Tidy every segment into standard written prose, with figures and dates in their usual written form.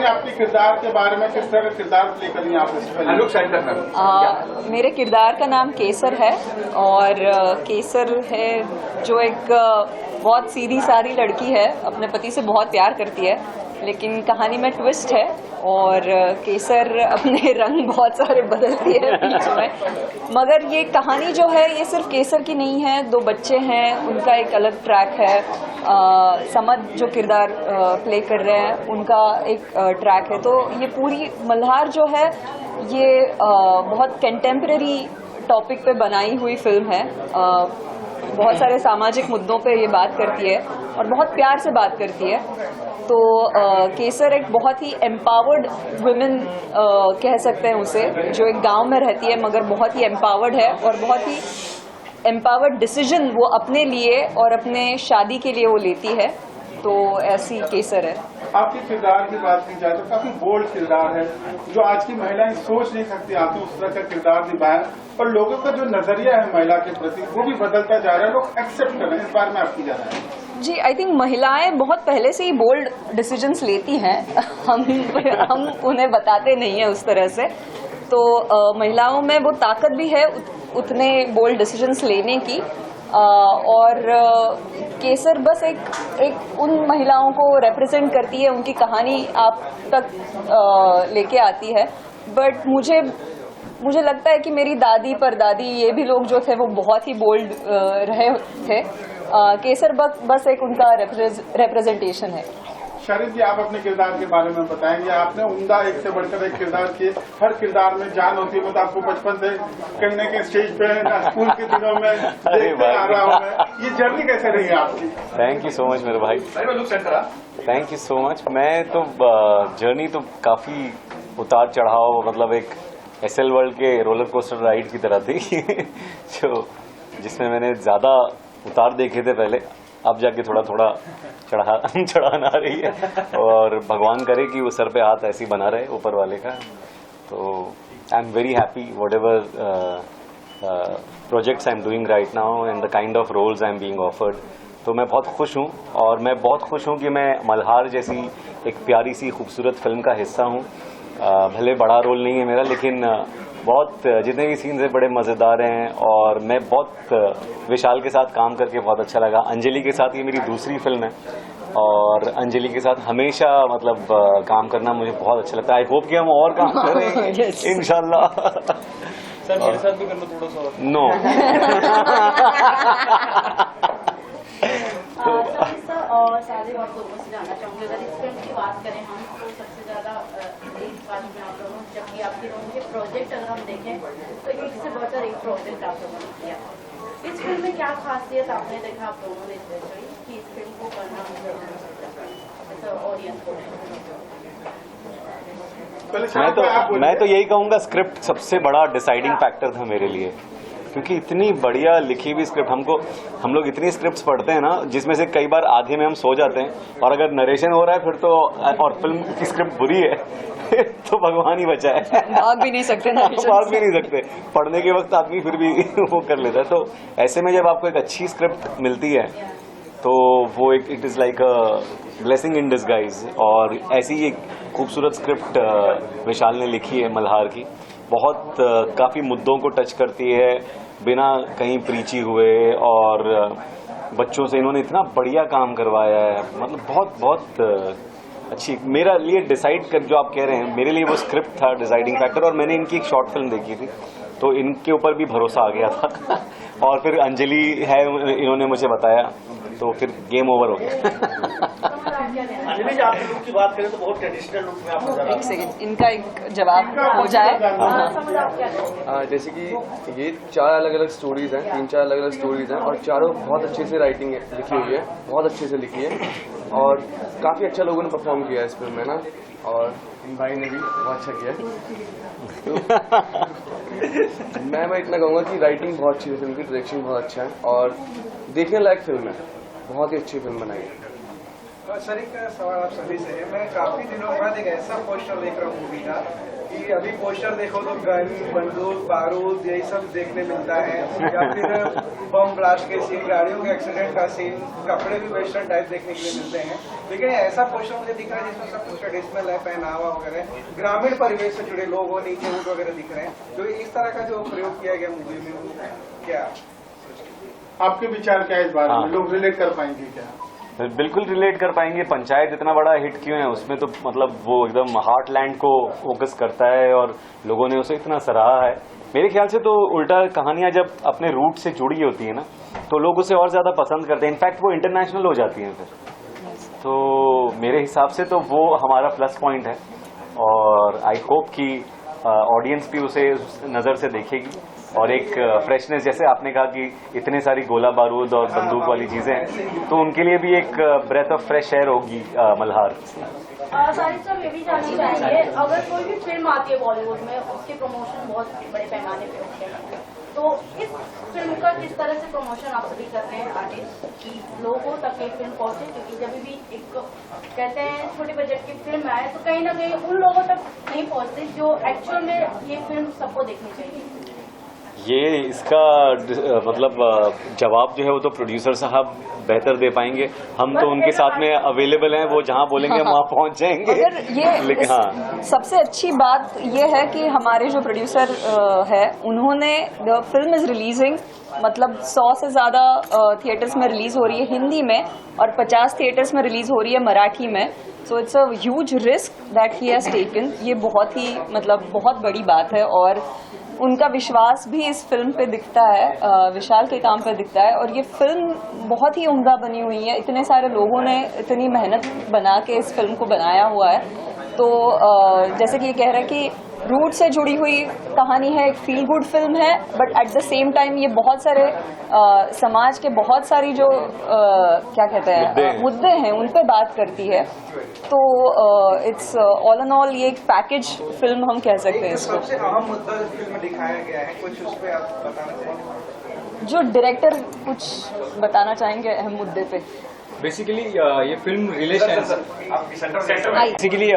आपके किरदार के बारे में, किस तरह का किरदार प्ले करेंगे आप इस फिल्म? मेरे किरदार का नाम केसर है और केसर है जो एक बहुत सीधी सादी लड़की है, अपने पति से बहुत प्यार करती है, लेकिन कहानी में ट्विस्ट है और केसर अपने रंग बहुत सारे बदलती है बीच में। मगर ये कहानी जो है ये सिर्फ केसर की नहीं है, दो बच्चे हैं, उनका एक अलग ट्रैक है। समद जो किरदार प्ले कर रहे हैं उनका एक ट्रैक है। तो ये पूरी मल्हार जो है ये बहुत कंटेम्प्रेरी टॉपिक पे बनाई हुई फिल्म है। बहुत सारे सामाजिक मुद्दों पे ये बात करती है और बहुत प्यार से बात करती है। तो केसर एक बहुत ही एम्पावर्ड वुमेन कह सकते हैं उसे, जो एक गांव में रहती है मगर बहुत ही एम्पावर्ड है और बहुत ही एम्पावर्ड डिसीजन वो अपने लिए और अपने शादी के लिए वो लेती है। तो ऐसी केसर है। आपके किरदार की बात की जाए तो काफी बोल्ड किरदार है, जो आज की महिलाएं सोच नहीं सकती आपने उस तरह का किरदार निभाया, और लोगों का जो नजरिया है महिला के प्रति वो भी बदलता जा रहा है, लोग एक्सेप्ट कर रहे हैं। इस बारे में आपकी क्या राय है? जी, आई थिंक महिलाएं बहुत पहले से ही बोल्ड डिसीजंस लेती हैं। हम उन्हें बताते नहीं है उस तरह से। तो महिलाओं में वो ताकत भी है उतने बोल्ड डिसीजंस लेने की। और केसर बस एक उन महिलाओं को रिप्रेजेंट करती है, उनकी कहानी आप तक लेके आती है। बट मुझे लगता है कि मेरी दादी परदादी ये भी लोग जो थे वो बहुत ही बोल्ड रहे थे। केसर बस एक उनका रिप्रेजेंटेशन है। शरीफ जी, आप अपने किरदार के बारे में बताएंगे। आपने उम्दा एक से बढ़कर एक किरदार किए, हर किरदार में जान होती है। मतलब आपको बचपन से कहीं ना कहीं स्टेज पे स्कूल के दिनों में देखते आ रहा हूँ मैं। ये जर्नी कैसे रही है आपकी? थैंक यू सो मच मेरे भाई, थैंक यू सो मच। मैं तो जर्नी तो काफी उतार चढ़ाव, मतलब एक एसएल वर्ल्ड के रोलर कोस्टर राइड की तरह थी जिसमें मैंने ज्यादा उतार देखे थे पहले, अब जाके थोड़ा थोड़ा चढ़ान आ रही है। और भगवान करे कि वो सर पे हाथ ऐसी बना रहे ऊपर वाले का। तो I am very happy whatever projects I am doing right now and the kind of roles I am being offered. तो मैं बहुत खुश हूँ, और मैं बहुत खुश हूँ कि मैं मल्हार जैसी एक प्यारी सी खूबसूरत फिल्म का हिस्सा हूँ। भले बड़ा रोल नहीं है मेरा, लेकिन बहुत जितने भी सीन्स हैं बड़े मज़ेदार हैं, और मैं बहुत विशाल के साथ काम करके बहुत अच्छा लगा। अंजलि के साथ ये मेरी दूसरी फिल्म है, और अंजलि के साथ हमेशा मतलब काम करना मुझे बहुत अच्छा लगता है। आई होप कि हम और काम करें इंशाल्लाह। सर मेरे साथ भी कर लो थोड़ा सा। नो और सारे और लोगों से जानना चाहूँगी, अगर इस फिल्म की बात करें हम, तो सबसे ज़्यादा एक बात में आप लोगों जबकि आपके लोगों के प्रोजेक्ट अगर हम देखें तो एक से बढ़कर एक प्रोजेक्ट आप लोगों ने किया। इस फिल्म में क्या खासियत आपने देखा आप लोगों ने कि इस फिल्म को करना ऑडियंस को? मैं तो यही कहूँगा, स्क्रिप्ट सबसे बड़ा डिसाइडिंग फैक्टर था मेरे लिए, क्योंकि इतनी बढ़िया लिखी हुई स्क्रिप्ट। हम लोग इतनी स्क्रिप्ट्स पढ़ते हैं ना, जिसमें से कई बार आधे में हम सो जाते हैं, और अगर नरेशन हो रहा है फिर तो, और फिल्म की स्क्रिप्ट बुरी है तो भगवान ही बचाए, भाग भी नहीं सकते ना, भाग भी नहीं सकते। पढ़ने के वक्त आदमी फिर भी वो कर लेता है। तो ऐसे में जब आपको एक अच्छी स्क्रिप्ट मिलती है तो वो एक it is like a blessing in disguise. और ऐसी एक खूबसूरत स्क्रिप्ट विशाल ने लिखी है मल्हार की, बहुत काफ़ी मुद्दों को टच करती है बिना कहीं प्रीची हुए, और बच्चों से इन्होंने इतना बढ़िया काम करवाया है। मतलब बहुत बहुत अच्छी मेरा लिए डिसाइड कर, जो आप कह रहे हैं, मेरे लिए वो स्क्रिप्ट था डिसाइडिंग फैक्टर। और मैंने इनकी एक शॉर्ट फिल्म देखी थी तो इनके ऊपर भी भरोसा आ गया था और फिर अंजलि है, इन्होंने मुझे बताया, तो फिर गेम ओवर हो गया। अंजलि जी, आपके लुक की बात करें तो बहुत ट्रेडिशनल लुक में आप नजर आ रहे हैं। एक सेकंड, इनका एक जवाब हो जाए। जैसे कि ये 4 अलग अलग स्टोरीज हैं, 3-4 अलग अलग स्टोरीज हैं, और चारों बहुत अच्छे से राइटिंग लिखी हुई है, बहुत अच्छे से लिखी है, और काफ़ी अच्छा लोगों ने परफॉर्म किया है इस फिल्म में ना, और इन भाई ने भी बहुत अच्छा किया। तो मैं इतना कहूँगा कि राइटिंग बहुत अच्छी है, फिल्म की डायरेक्शन बहुत अच्छा है, और देखने लायक फिल्म है, बहुत ही अच्छी फिल्म बनाई है। सर एक सवाल आप सभी से है। मैं काफी दिनों बाद एक ऐसा पोस्टर देख रहा हूँ मूवी का कि अभी पोस्टर देखो तो गन, बंदूक, बारूद यही सब देखने मिलता है, या फिर बम ब्लास्ट के सीन, गाड़ियों के एक्सीडेंट का सीन, कपड़े भी वेस्टर्न टाइप देखने के लिए मिलते हैं। लेकिन ऐसा पोस्टर मुझे दिख रहा है जिसमें सब कुछ ट्रेडिशनल है, पहनावा वगैरह, ग्रामीण परिवेश से जुड़े लोग हो, नीचे ऊँट वगैरह दिख रहे हैं। तो इस तरह का जो प्रयोग किया गया मूवी में वो क्या आपके विचार क्या है इस बारे में? हाँ। लोग रिलेट कर पाएंगे क्या? बिल्कुल रिलेट कर पाएंगे। पंचायत इतना बड़ा हिट क्यों है, उसमें तो मतलब वो एकदम हार्टलैंड को फोकस करता है और लोगों ने उसे इतना सराहा है। मेरे ख्याल से तो उल्टा कहानियां जब अपने रूट से जुड़ी होती है ना तो लोग उसे और ज्यादा पसंद करते हैं। इनफैक्ट वो इंटरनेशनल हो जाती हैं फिर। तो मेरे हिसाब से तो वो हमारा प्लस पॉइंट है और आई होप कि ऑडियंस भी उसे उस नज़र से देखेगी और एक फ्रेशनेस, जैसे आपने कहा कि इतने सारी गोला बारूद और बंदूक वाली चीजें हैं, तो उनके लिए भी एक ब्रेथ ऑफ फ्रेश एयर होगी मल्हार। सारी सब ये भी जानना चाहेंगे, अगर कोई भी फिल्म आती है बॉलीवुड में उसके प्रमोशन बहुत बड़े पैमाने पे होते हैं, तो इस फिल्म का किस तरह से प्रमोशन आप सभी कर रहे हैं आर्टिस्ट की लोगों तक ये फिल्म पहुंचे? क्योंकि जब भी एक कहते हैं छोटे बजट की फिल्म आए तो कहीं ना कहीं उन लोगों तक नहीं पहुंचती जो एक्चुअल में ये फिल्म सबको देखनी चाहिए। ये इसका मतलब जवाब जो है वो तो प्रोड्यूसर साहब बेहतर दे पाएंगे। हम तो उनके साथ में अवेलेबल हैं, वो जहां बोलेंगे हम वहां पहुंच जाएंगे। अगर ये लेकिन हाँ, सबसे अच्छी बात ये है कि हमारे जो प्रोड्यूसर है उन्होंने द फिल्म इज रिलीजिंग, मतलब 100 से ज़्यादा थिएटर्स में रिलीज हो रही है हिंदी में और 50 थिएटर्स में रिलीज हो रही है मराठी में। So it's a huge risk that he has taken. ये बहुत ही मतलब बहुत बड़ी बात है और उनका विश्वास भी इस फिल्म पे दिखता है, विशाल के काम पे दिखता है। और ये फिल्म बहुत ही उम्दा बनी हुई है, इतने सारे लोगों ने इतनी मेहनत बना के इस फिल्म को बनाया हुआ है। तो जैसे कि ये कह रहा है कि रूट से जुड़ी हुई कहानी है, एक फील गुड फिल्म है, but at the same time ये बहुत सारे समाज के बहुत सारी जो क्या कहते हैं मुद्दे हैं उन पे बात करती है। तो इट्स ऑल एंड ऑल ये एक पैकेज फिल्म हम कह सकते हैं इसको। सबसे अहम मुद्दा इस फिल्म में दिखाया गया है, कुछ उस पर आप बताना चाहेंगे? जो डायरेक्टर कुछ बताना चाहेंगे अहम मुद्दे पे? बेसिकली ये फिल्म रिलेशन, बेसिकली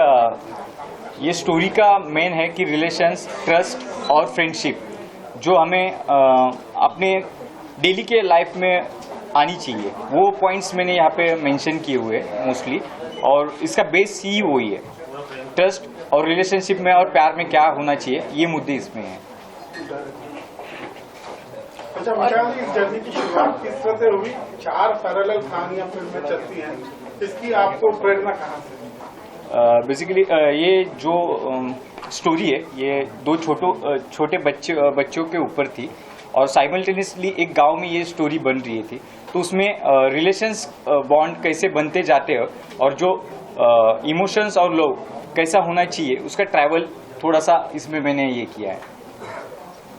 ये स्टोरी का मेन है कि रिलेशंस, ट्रस्ट और फ्रेंडशिप जो हमें अपने डेली के लाइफ में आनी चाहिए, वो पॉइंट्स मैंने यहाँ पे मेंशन किए हुए मोस्टली। और इसका बेस ही वही है, ट्रस्ट और रिलेशनशिप में और प्यार में क्या होना चाहिए, ये मुद्दे इसमें हैं। अच्छा विशाल जी, इस जर्नी की शुरुआत किस तरह से हुई? 4 पैरेलल कहानियां फिल्म में चलती हैं, इसकी आपको प्रेरणा कहाँ से? बेसिकली ये जो स्टोरी है ये 2 छोटे बच्चों के ऊपर थी और साइमल्टेनियसली एक गांव में ये स्टोरी बन रही थी। तो उसमें रिलेशंस बॉन्ड कैसे बनते जाते हैं और जो इमोशंस और लव कैसा होना चाहिए उसका ट्रैवल थोड़ा सा इसमें मैंने ये किया है।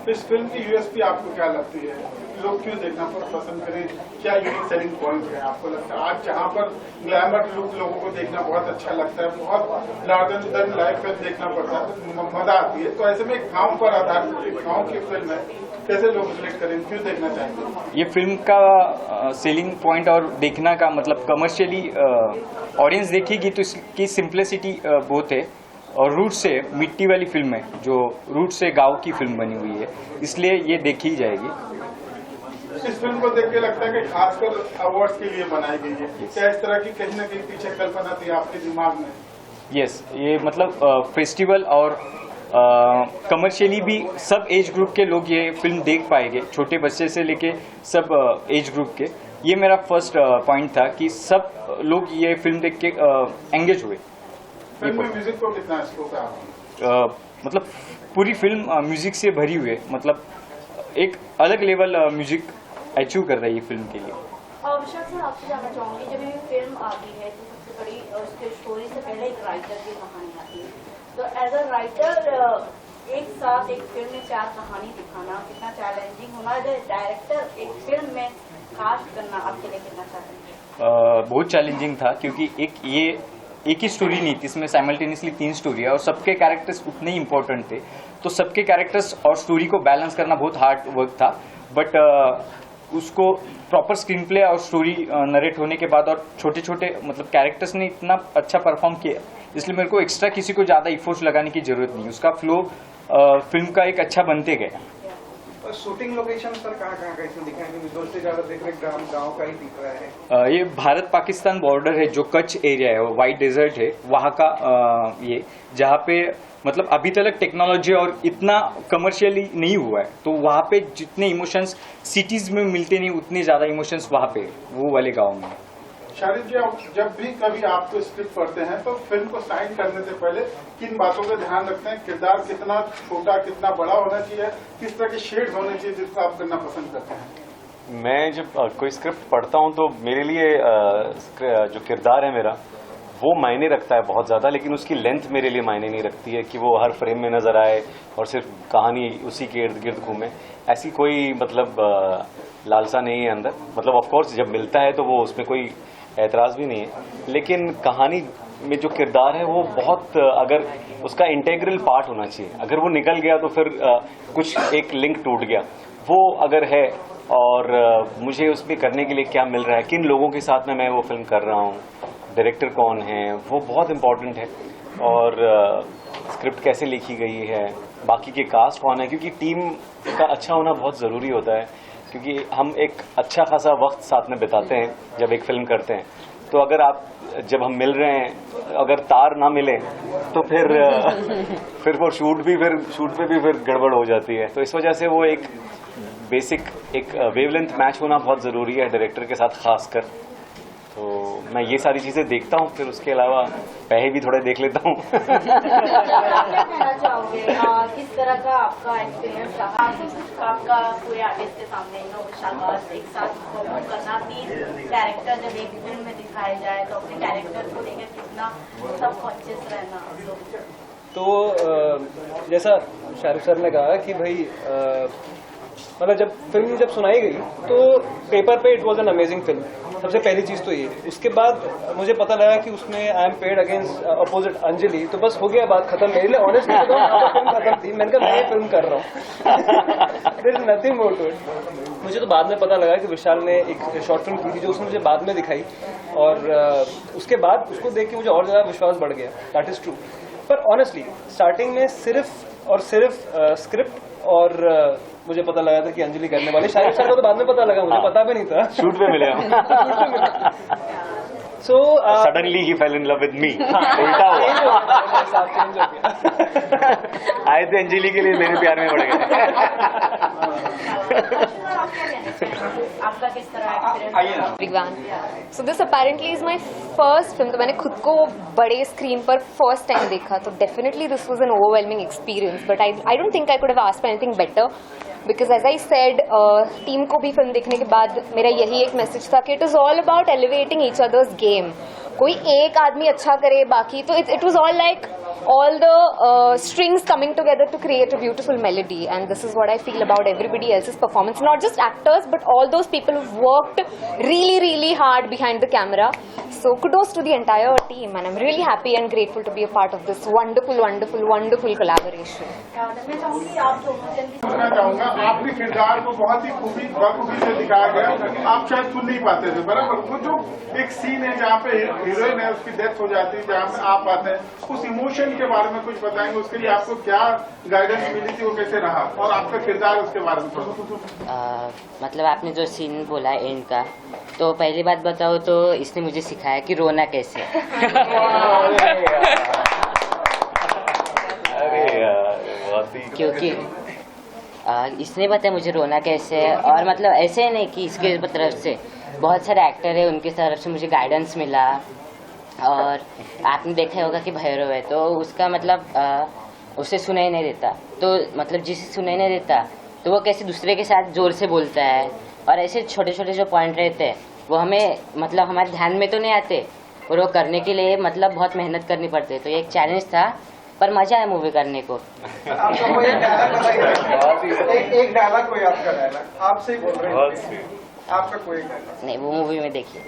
इस फिल्म की यूएसपी आपको क्या लगती है? लोग क्यों देखना पसंद करें? क्या यूनिक सेलिंग पॉइंट है आपको लगता है? आज जहाँ पर ग्लैमर लुक लोगों को देखना बहुत अच्छा लगता है, बहुत लार्जर देन लाइफ फिल्म देखना पड़ता है, मजा आती है, तो ऐसे में एक गाँव पर आधारित गाँव की फिल्म है, कैसे लोग रिलेट करें, क्यों देखना चाहेंगे? ये फिल्म का सेलिंग पॉइंट और देखना का मतलब कमर्शियली ऑडियंस देखेगी तो इसकी सिंप्लिसिटी बहुत है और रूट से मिट्टी वाली फिल्म है, जो रूट से गांव की फिल्म बनी हुई है, इसलिए ये देखी जाएगी। इस फिल्म को देख के लगता है कि खासकर अवार्ड्स के लिए बनाई गई है, क्या इस तरह की कहीं न कहीं पीछे कल्पना थी आपके दिमाग में? यस, ये मतलब फेस्टिवल और कमर्शियली भी सब एज ग्रुप के लोग ये फिल्म देख पाएंगे, छोटे बच्चे से लेके सब एज ग्रुप के। ये मेरा फर्स्ट पॉइंट था कि सब लोग ये फिल्म देख के एंगेज हुए। फिल्म में म्यूजिक को कितना स्कोप है आपको? मतलब पूरी फिल्म म्यूजिक से भरी हुई है, मतलब एक अलग लेवल म्यूजिक अचीव कर रही है फिल्म के लिए। विशाल सर, आपसे जानना चाहूंगी, जब ये फिल्म आती है तो सबसे बड़ी उसके स्टोरी से पहले एक राइटर की कहानी आती है, तो एज अ राइटर एक साथ एक फिल्म में 4 कहानी दिखाना कितना चैलेंजिंग होना, एज अ डायरेक्टर एक फिल्म में कास्ट करना आपके लिए कितना चैलेंजिंग? बहुत चैलेंजिंग था क्योंकि एक ही स्टोरी नहीं थी, इसमें साइमल्टेनियसली 3 स्टोरी है और सबके कैरेक्टर्स उतने ही इम्पोर्टेंट थे, तो सबके कैरेक्टर्स और स्टोरी को बैलेंस करना बहुत हार्ड वर्क था। बट उसको प्रॉपर स्क्रीन प्ले और स्टोरी नरेट होने के बाद और छोटे छोटे मतलब कैरेक्टर्स ने इतना अच्छा परफॉर्म किया, इसलिए मेरे को एक्स्ट्रा किसी को ज़्यादा इफोर्ट्स लगाने की जरूरत नहीं, उसका फ्लो फिल्म का एक अच्छा बनते गया। और शूटिंग लोकेशन सर कहाँ कैसे दिखा है? क्योंकि दोस्त से ज्यादा देख रहे गाँव का ही दिख रहा है। ये भारत पाकिस्तान बॉर्डर है, जो कच्छ एरिया है, वाइट डेजर्ट है, वहाँ का ये जहाँ पे मतलब अभी तक टेक्नोलॉजी और इतना कमर्शियली नहीं हुआ है, तो वहाँ पे जितने इमोशंस सिटीज में मिलते नहीं उतने ज्यादा इमोशंस वहाँ पे वो वाले गाँव में। शारिद जी, आप जब भी कभी आपको स्क्रिप्ट पढ़ते हैं तो फिल्म को साइन करने से पहले किन बातों का ध्यान रखते हैं? किरदार कितना छोटा कितना बड़ा होना चाहिए, किस तरह के शेड्स होने चाहिए जिसको आप करना पसंद करते हैं? मैं जब कोई स्क्रिप्ट पढ़ता हूँ तो मेरे लिए जो किरदार है मेरा वो मायने रखता है बहुत ज़्यादा, लेकिन उसकी लेंथ मेरे लिए मायने नहीं रखती है कि वो हर फ्रेम में नज़र आए और सिर्फ कहानी उसी के इर्द गिर्द घूमे। ऐसी कोई मतलब लालसा नहीं है अंदर। मतलब ऑफ कोर्स जब मिलता है तो वो उसमें कोई एतराज़ भी नहीं है, लेकिन कहानी में जो किरदार है वो बहुत अगर उसका इंटेग्रल पार्ट होना चाहिए। अगर वो निकल गया तो फिर कुछ एक लिंक टूट गया। वो अगर है और मुझे उसमें करने के लिए क्या मिल रहा है, किन लोगों के साथ में मैं वो फिल्म कर रहा हूँ, डायरेक्टर कौन है, वो बहुत इम्पोर्टेंट है। और स्क्रिप्ट कैसे लिखी गई है, बाकी के कास्ट कौन है, क्योंकि टीम का अच्छा होना बहुत ज़रूरी होता है। क्योंकि हम एक अच्छा खासा वक्त साथ में बिताते हैं जब एक फिल्म करते हैं, तो अगर आप जब हम मिल रहे हैं अगर तार ना मिले तो फिर वो शूट पे भी फिर गड़बड़ हो जाती है। तो इस वजह से वो एक बेसिक एक वेवलेंथ मैच होना बहुत ज़रूरी है डायरेक्टर के साथ खासकर। तो मैं ये सारी चीज़ें देखता हूँ, फिर उसके अलावा पैसे भी थोड़े देख लेता हूँ। क्या कहना चाहोगे, किस तरह का आपका एक्सपीरियंस रहा आपका पूरे आर्टिस्ट के सामने शाबाश एक साथ परफॉर्म करना, 3 कैरेक्टर जब एक फिल्म में दिखाए जाए तो अपने कैरेक्टर को लेकर कितना सबकॉन्शियस रहना? तो जैसा शाहरुख सर ने कहा कि भाई मतलब जब फिल्म सुनाई गई तो पेपर पे it was an amazing film, सबसे पहली चीज तो ये। उसके बाद मुझे पता लगा कि उसमें I am paid against opposite Anjali, तो बस हो गया बात खत्म। मेरे लिए ऑनेस्टली फिल्म खत्म थी, मैंने कहा मैं ये फिल्म कर रहा हूँ, there is nothing more to it. मुझे तो बाद में पता लगा कि विशाल ने एक शॉर्ट फिल्म की थी जो उसने मुझे बाद में दिखाई, और उसके बाद उसको देख के मुझे और ज्यादा विश्वास बढ़ गया, दैट इज ट्रू। पर ऑनेस्टली स्टार्टिंग में सिर्फ और सिर्फ स्क्रिप्ट और मुझे पता लगा था कि अंजलि करने वाली। शाहरुख सर को तो बाद में पता लगा, मुझे पता भी नहीं था। शूट पे मिले हम। So suddenly he fail in love with me, उल्टा हुआ। आए थे अंजलि के लिए, मेरे प्यार में पड़ गए। आपका किस तरह experience? Everyone. So this apparently is my first film. तो मैंने खुद को बड़े स्क्रीन पर फर्स्ट टाइम देखा, तो definitely this was an overwhelming experience. But I don't think I could have asked for anything better. Because as I said, team को भी फिल्म देखने के बाद मेरा यही एक मैसेज था कि it is all about elevating each other's game. कोई एक आदमी अच्छा करे, बाकी तो it was all like all the strings coming together to create a beautiful melody, and this is what I feel about everybody else's performance, not just actors but all those people who've worked really really hard behind the camera. So kudos to the entire team, and I'm really happy and grateful to be a part of this wonderful collaboration. मैं चाहूंगी आप दोनों जन पूछना चाहूंगा, आपके किरदार को बहुत ही बखूबी से दिखाया गया। आप शायद सुन नहीं पाते थे, बराबर। वो जो एक सीन है जहाँ पे हीरोइन है उसकी डेथ हो जाती है, जहाँ पे आप आते हैं, उस इमोशन के बारे में कुछ बताएंगे? उसके लिए आपको क्या गाइडेंस मिली थी, वो कैसे रहा, और आपका किरदार उसके बारे में थोड़ा। मतलब आपने जो सीन बोला एंड का, तो पहली बात बताओ तो इसने मुझे सिखाया कि रोना कैसे। क्योंकि इसने बताया मुझे रोना कैसे, और मतलब ऐसे नहीं कि इसके तरफ से बहुत सारे एक्टर है उनकी तरफ से मुझे गाइडेंस मिला। और आपने देखा होगा कि भैरव है तो उसका मतलब उसे सुनाई नहीं देता, तो मतलब जिसे सुनाई नहीं देता तो वो कैसे दूसरे के साथ जोर से बोलता है, और ऐसे छोटे छोटे जो पॉइंट रहते हैं वो हमें मतलब हमारे ध्यान में तो नहीं आते, और वो करने के लिए मतलब बहुत मेहनत करनी पड़ती है। तो ये एक चैलेंज था, पर मजा आया मूवी करने को। आपका कोई एक डायलॉग, कोई आपका डायलॉग आपसे ही बोल रहे हैं, आपका कोई डायलॉग नहीं, वो मूवी में देखिए।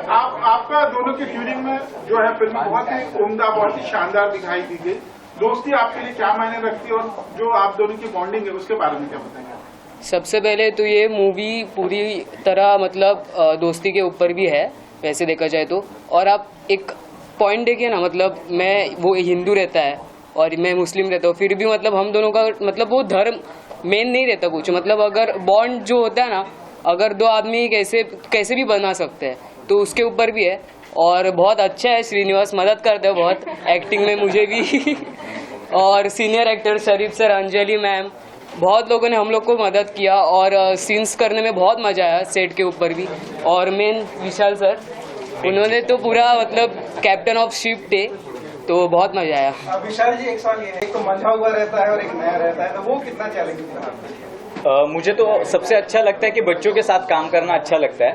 आपका दोनों की फ्यूरिंग में जो है फिल्म बहुत ही उम्दा, बहुत ही शानदार दिखाई दी गई। दोस्ती आपके लिए क्या मायने रखती है और जो आप दोनों की बॉन्डिंग है उसके बारे में क्या बताएंगे? सबसे पहले तो ये मूवी पूरी तरह मतलब दोस्ती के ऊपर भी है वैसे देखा जाए तो। और आप एक पॉइंट देखिए ना, मतलब वो हिंदू रहता है और मैं मुस्लिम रहता हूँ, फिर भी मतलब हम दोनों का मतलब वो धर्म मेन नहीं रहता कुछ, मतलब अगर बॉन्ड जो होता है ना, अगर दो आदमी कैसे भी बना सकते हैं तो उसके ऊपर भी है। और बहुत अच्छा है, श्रीनिवास मदद करते हैं बहुत एक्टिंग में मुझे भी और सीनियर एक्टर शरीफ सर, अंजलि मैम, बहुत लोगों ने हम लोग को मदद किया और सीन्स करने में बहुत मजा आया सेट के ऊपर भी। और मेन विशाल सर, उन्होंने तो पूरा मतलब कैप्टन ऑफ शिप थे, तो बहुत मजा आया। विशाल जी, एक सवाल ये है, एक तो मंझा हुआ रहता है और एक नया रहता है, तो वो कितना चैलेंजिंग था? मुझे तो सबसे अच्छा लगता है कि बच्चों के साथ काम करना अच्छा लगता है।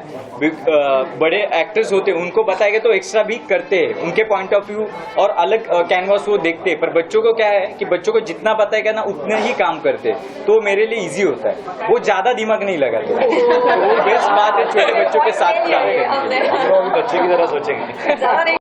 बड़े एक्टर्स होते हैं उनको बताएंगे तो एक्स्ट्रा भी करते हैं, उनके पॉइंट ऑफ व्यू और अलग कैनवास वो देखते हैं, पर बच्चों को क्या है कि बच्चों को जितना बताएगा ना उतने ही काम करते हैं, तो मेरे लिए इजी होता है, वो ज्यादा दिमाग नहीं लगाते। तो वो बेस्ट बात है छोटे बच्चों के साथ काम करने की, बच्चे की तरह सोचेंगे।